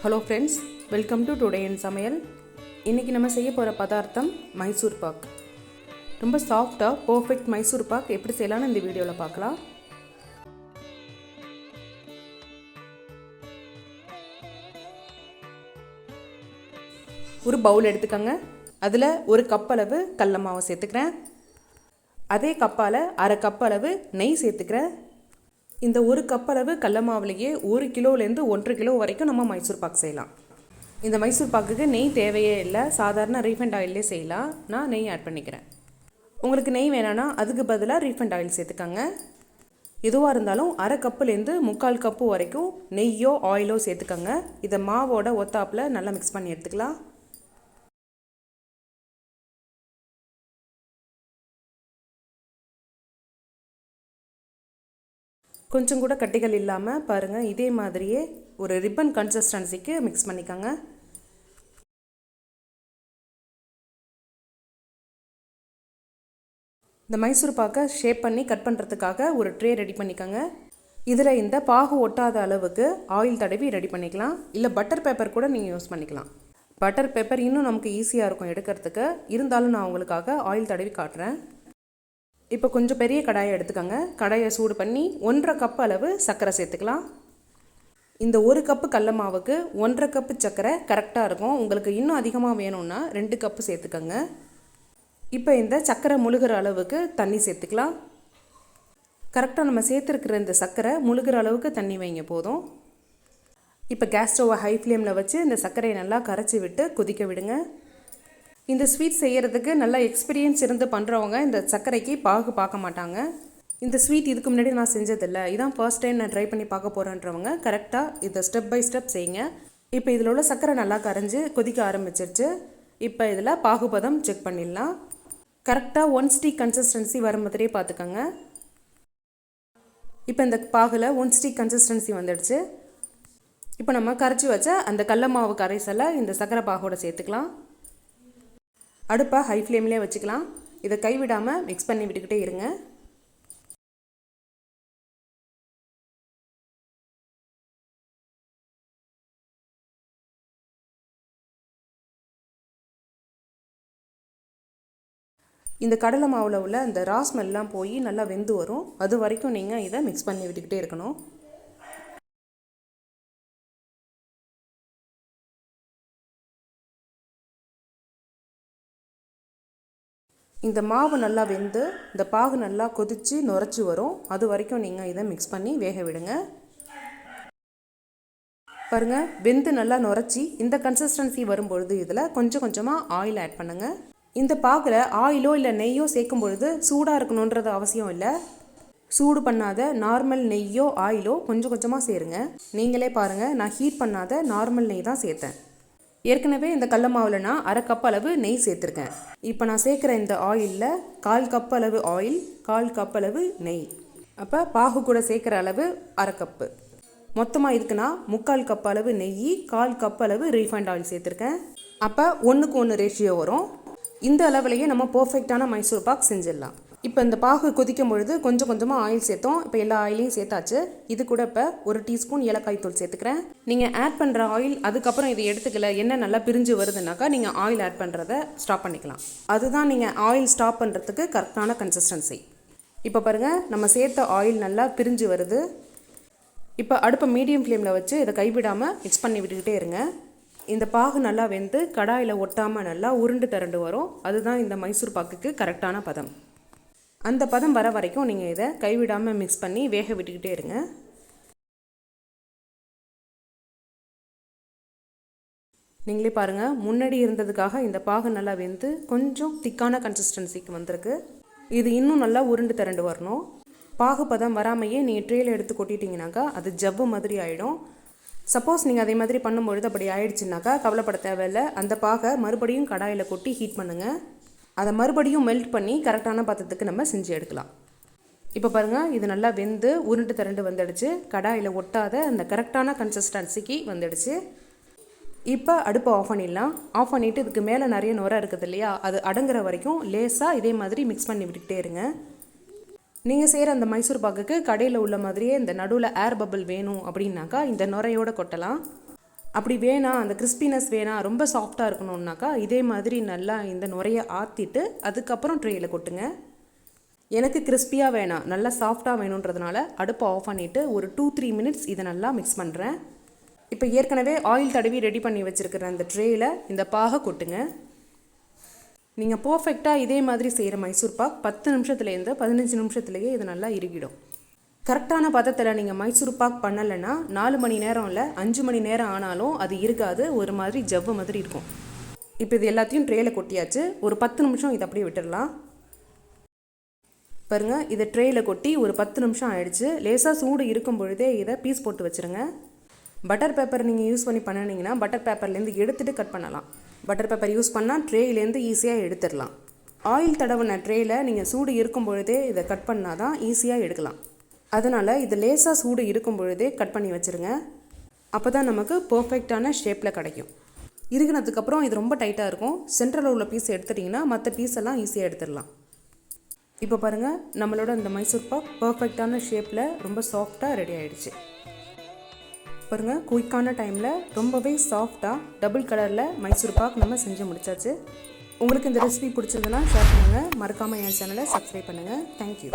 Hello friends, welcome to today என் சமையல். இன்றைக்கி நம்ம செய்ய போகிற பதார்த்தம் மைசூர் பாக். ரொம்ப சாஃப்டாக பர்ஃபெக்ட் மைசூர் பாக் எப்படி செய்யலாம்னு இந்த வீடியோவில் பார்க்கலாம். ஒரு பவுல் எடுத்துக்கோங்க. அதில் ஒரு கப் அளவு கடல மாவு சேர்த்துக்கிறேன். அதே கப்பால் அரை கப் அளவு நெய் சேர்த்துக்கிறேன். இந்த ஒரு கப் அளவு கடல மாவுலேயே 1 கிலோலேருந்து 1.5 கிலோ வரைக்கும் நம்ம மைசூர் பாக் செய்யலாம். இந்த மைசூர் பாக்குக்கு நெய் தேவையே இல்லை, சாதாரண ரீஃபைண்ட் ஆயிலே செய்யலாம். நான் நெய் ஆட் பண்ணிக்கிறேன். உங்களுக்கு நெய் வேணான்னா அதுக்கு பதிலாக ரீஃபைண்ட் ஆயில் சேர்த்துக்கோங்க. எதுவாக இருந்தாலும் அரை கப்புலேருந்து 3/4 கப்பு வரைக்கும் நெய்யோ ஆயிலோ சேர்த்துக்கோங்க. இதை மாவோட ஒத்தாப்பில் நல்லா மிக்ஸ் பண்ணி எடுத்துக்கலாம். கொஞ்சம் கூட கட்டிகள் இல்லாமல் பாருங்கள், இதே மாதிரியே ஒரு ரிப்பன் கன்சிஸ்டன்சிக்கு மிக்ஸ் பண்ணிக்கோங்க. இந்த மைசூர் பாக்கை ஷேப் பண்ணி கட் பண்ணுறதுக்காக ஒரு ட்ரே ரெடி பண்ணிக்கோங்க. இதில் இந்த பாகு ஒட்டாத அளவுக்கு ஆயில் தடவி ரெடி பண்ணிக்கலாம். இல்லை பட்டர் பேப்பர் கூட நீங்கள் யூஸ் பண்ணிக்கலாம். பட்டர் பேப்பர் இன்னும் நமக்கு ஈஸியாக இருக்கும் எடுக்கிறதுக்கு. இருந்தாலும் நான் உங்களுக்காக ஆயில் தடவி காட்டுறேன். இப்போ கொஞ்சம் பெரிய கடாயை எடுத்துக்கோங்க. கடாயை சூடு பண்ணி 1.5 கப் அளவு சர்க்கரை சேர்த்துக்கலாம். இந்த 1 கப்பு கடல மாவுக்கு 1.5 கப்பு சர்க்கரை கரெக்டாக இருக்கும். உங்களுக்கு இன்னும் அதிகமாக வேணும்னா 2 கப்பு சேர்த்துக்கோங்க. இப்போ இந்த சர்க்கரை முழுகிற அளவுக்கு தண்ணி சேர்த்துக்கலாம். கரெக்டாக நம்ம சேர்த்துருக்கிற இந்த சர்க்கரை முழுகிற அளவுக்கு தண்ணி வைங்க போதும். இப்போ கேஸ் ஸ்டவ்வை ஹை ஃப்ளேமில் வச்சு இந்த சர்க்கரையை நல்லா கரைச்சி விட்டு கொதிக்க விடுங்க. இந்த ஸ்வீட் செய்கிறதுக்கு நல்லா எக்ஸ்பீரியன்ஸ் இருந்து பண்ணுறவங்க இந்த சர்க்கரைக்கு பாகு பார்க்க மாட்டாங்க. இந்த ஸ்வீட் இதுக்கு முன்னாடி நான் செஞ்சதில்லை, இதான் ஃபர்ஸ்ட் டைம் நான் ட்ரை பண்ணி பார்க்க போகிறேன்றவங்க கரெக்டாக இதை ஸ்டெப் பை ஸ்டெப் செய்யுங்க. இப்போ இதில் உள்ள சர்க்கரை நல்லா கரைஞ்சி கொதிக்க ஆரம்பிச்சிருச்சு. இப்போ இதில் பாகுபதம் செக் பண்ணிடலாம். கரெக்டாக 1 ஸ்டிக் கன்சிஸ்டன்சி வர மாதிரியே பார்த்துக்கோங்க. இப்போ இந்த பாகில் 1 ஸ்டிக் கன்சிஸ்டன்சி வந்துடுச்சு. இப்போ நம்ம கரைச்சி வச்ச அந்த கடல மாவு கரைசலை இந்த சர்க்கரை பாகோட சேர்த்துக்கலாம். அடுப்பை ஹை ஃப்ளேம்லேயே வச்சுக்கலாம். இதை கைவிடாமல் மிக்ஸ் பண்ணி விட்டுக்கிட்டே இருங்க. இந்த கடலை மாவில் உள்ள அந்த ரா ஸ்மெல்லாம் போய் நல்லா வெந்து வரும். அது வரைக்கும் நீங்கள் இதை மிக்ஸ் பண்ணி விட்டுக்கிட்டே இருக்கணும். இந்த மாவு நல்லா வெந்து இந்த பாகு நல்லா கொதித்து நுரைச்சி வரும். அது வரைக்கும் நீங்கள் இதை மிக்ஸ் பண்ணி வேக விடுங்க. பாருங்கள், வெந்து நல்லா நுரைச்சி இந்த கன்சிஸ்டன்சி வரும்பொழுது இதில் கொஞ்சம் கொஞ்சமாக ஆயில் ஆட் பண்ணுங்கள். இந்த பாகில் ஆயிலோ இல்லை நெய்யோ சேர்க்கும் பொழுது சூடாக இருக்கணுன்றது அவசியம் இல்லை. சூடு பண்ணாத நார்மல் நெய்யோ ஆயிலோ கொஞ்சம் கொஞ்சமாக சேருங்க. நீங்களே பாருங்கள், நான் ஹீட் பண்ணாத நார்மல் நெய் தான் சேர்த்தேன். ஏற்கனவே இந்த கடல மாவில் நான் அரை கப் அளவு நெய் சேர்த்துருக்கேன். இப்போ நான் சேர்க்குற இந்த ஆயிலில் 1/4 கப் அளவு ஆயில், 1/4 கப் அளவு நெய். அப்போ பாகு கூட சேர்க்குற அளவு அரை கப்பு. மொத்தமாக இதுக்குன்னா 3/4 கப் அளவு நெய், 1/4 கப் அளவு ரீஃபைண்ட் ஆயில் சேர்த்துருக்கேன். அப்போ 1:1 ரேஷியோ வரும். இந்த அளவுலேயே நம்ம பர்ஃபெக்டான மைசூர் பாக் செஞ்சிடலாம். இப்போ இந்த பாகு கொதிக்கும் பொழுது கொஞ்சம் கொஞ்சமாக ஆயில் சேர்த்தோம். இப்போ எல்லா ஆயிலையும் சேர்த்தாச்சு. இது கூட இப்போ 1 டீஸ்பூன் ஏலக்காய் தூள் சேர்த்துக்கிறேன். நீங்கள் ஆட் பண்ணுற ஆயில் அதுக்கப்புறம் இதை எடுத்துக்கல, எண்ணெய் நல்லா பிரிஞ்சு வருதுனாக்கா நீங்கள் ஆயில் ஆட் பண்ணுறதை ஸ்டாப் பண்ணிக்கலாம். அதுதான் நீங்கள் ஆயில் ஸ்டாப் பண்ணுறதுக்கு கரெக்டான கன்சிஸ்டன்சி. இப்போ பாருங்கள், நம்ம சேர்த்த ஆயில் நல்லா பிரிஞ்சு வருது. இப்போ அடுப்பை மீடியம் ஃப்ளேமில் வச்சு இதை கைவிடாமல் மிக்ஸ் பண்ணி விட்டுக்கிட்டே இருங்க. இந்த பாகு நல்லா வெந்து கடாயில் ஒட்டாமல் நல்லா உருண்டு திரண்டு வரும். அதுதான் இந்த மைசூர் பாக்குக்கு கரெக்டான பதம். அந்த பதம் வர வரைக்கும் நீங்கள் இதை கைவிடாமல் மிக்ஸ் பண்ணி வேக விட்டுக்கிட்டே இருங்க. நீங்களே பாருங்கள், முன்னாடி இருந்ததுக்காக இந்த பாகு நல்லா வெந்து கொஞ்சம் திக்கான கன்சிஸ்டன்சிக்கு வந்திருக்கு. இது இன்னும் நல்லா உருண்டு திரண்டு வரணும். பாகு பதம் வராமையே நீங்கள் ட்ரேயில் எடுத்து கொட்டிட்டிங்கனாக்கா அது ஜவ்வு மாதிரி ஆகிடும். சப்போஸ் நீங்கள் அதே மாதிரி பண்ணும்பொழுது அப்படி ஆயிடுச்சுனாக்கா கவலைப்பட தேவையில்லை. அந்த பாகை மறுபடியும் கடாயில் கொட்டி ஹீட் பண்ணுங்கள். அதை மறுபடியும் மெல்ட் பண்ணி கரெக்டான பதத்துக்கு நம்ம செஞ்சு எடுக்கலாம். இப்போ பாருங்கள், இது நல்லா வெந்து உருண்டு திரண்டு வந்துடுச்சு. கடாயில் ஒட்டாத அந்த கரெக்டான கன்சிஸ்டன்சிக்கு வந்துடுச்சு. இப்போ அடுப்பை ஆஃப் பண்ணிடலாம். ஆஃப் பண்ணிவிட்டு இதுக்கு மேலே நிறைய நுரை இருக்குது இல்லையா, அது அடங்குற வரைக்கும் லேசாக இதே மாதிரி மிக்ஸ் பண்ணி விட்டுக்கிட்டே இருங்க. நீங்கள் செய்கிற அந்த மைசூர் பாக்குக்கு கடையில் உள்ள மாதிரியே இந்த நடுவில் ஏர் பபிள் வேணும் அப்படின்னாக்கா இந்த நுரையோடு கொட்டலாம். அப்படி வேணாம், அந்த கிறிஸ்பினஸ் வேணாம், ரொம்ப சாஃப்டாக இருக்கணும்னாக்கா இதே மாதிரி நல்லா இந்த நுரையை ஆற்றிட்டு அதுக்கப்புறம் ட்ரேயில் கொட்டுங்க. எனக்கு கிறிஸ்பியாக வேணாம், நல்லா சாஃப்டாக வேணுன்றதுனால அடுப்பை ஆஃப் பண்ணிவிட்டு ஒரு 2-3 மினிட்ஸ் இதை நல்லா மிக்ஸ் பண்ணுறேன். இப்போ ஏற்கனவே ஆயில் தடவி ரெடி பண்ணி வச்சுருக்கிற அந்த ட்ரேயில் இந்த பாகை கொட்டுங்க. நீங்கள் பர்ஃபெக்டாக இதே மாதிரி செய்கிற மைசூர் பாக் 10 நிமிஷத்துலேருந்து 15 நிமிஷத்துலேயே இது நல்லா இறுகிடும். கரெக்டான பதத்தில் நீங்கள் மைசூர் பாக் பண்ணலைன்னா 4 மணி நேரம் இல்லை 5 மணி நேரம் ஆனாலும் அது இருக்காது, ஒரு மாதிரி ஜவ்வு மாதிரி இருக்கும். இப்போ இது எல்லாத்தையும் ட்ரேயில் கொட்டியாச்சு. ஒரு 10 நிமிஷம் இதை அப்படியே விட்டுடலாம். பாருங்கள், இதை ட்ரேயில் கொட்டி ஒரு 10 நிமிஷம் ஆயிடுச்சு. லேசாக சூடு இருக்கும் பொழுதே இதை பீஸ் போட்டு வச்சுருங்க. பட்டர் பேப்பர் நீங்கள் யூஸ் பண்ணி பண்ணினீங்கன்னா பட்டர் பேப்பர்லேருந்து எடுத்துகிட்டு கட் பண்ணலாம். பட்டர் பேப்பர் யூஸ் பண்ணால் ட்ரேயிலேருந்து ஈஸியாக எடுத்துடலாம். ஆயில் தடவின ட்ரேயில் நீங்கள் சூடு இருக்கும் பொழுதே இதை கட் பண்ணால் தான் ஈஸியாக எடுக்கலாம். அதனால் இது லேசாக சூடு இருக்கும் பொழுதே கட் பண்ணி வச்சுருங்க. அப்போ தான் நமக்கு பர்ஃபெக்டான ஷேப்பில் கிடைக்கும். இறுகினதுக்கப்புறம் இது ரொம்ப டைட்டாக இருக்கும். சென்டரில் உள்ள பீஸ் எடுத்துட்டிங்கன்னா மற்ற பீஸ் எல்லாம் ஈஸியாக எடுத்துடலாம். இப்போ பாருங்கள், நம்மளோட இந்த மைசூர் பாக் பர்ஃபெக்டான ஷேப்பில் ரொம்ப சாஃப்டாக ரெடி ஆகிடுச்சு. பாருங்கள், குயிக்கான டைமில் ரொம்பவே சாஃப்டாக டபுள் கலரில் மைசூர் பாக் நம்ம செஞ்சு முடிச்சாச்சு. உங்களுக்கு இந்த ரெசிபி பிடிச்சிருந்ததுன்னா ஷேர் பண்ணுங்கள். மறக்காமல் என் சேனலை சப்ஸ்கிரைப் பண்ணுங்கள். தேங்க்யூ.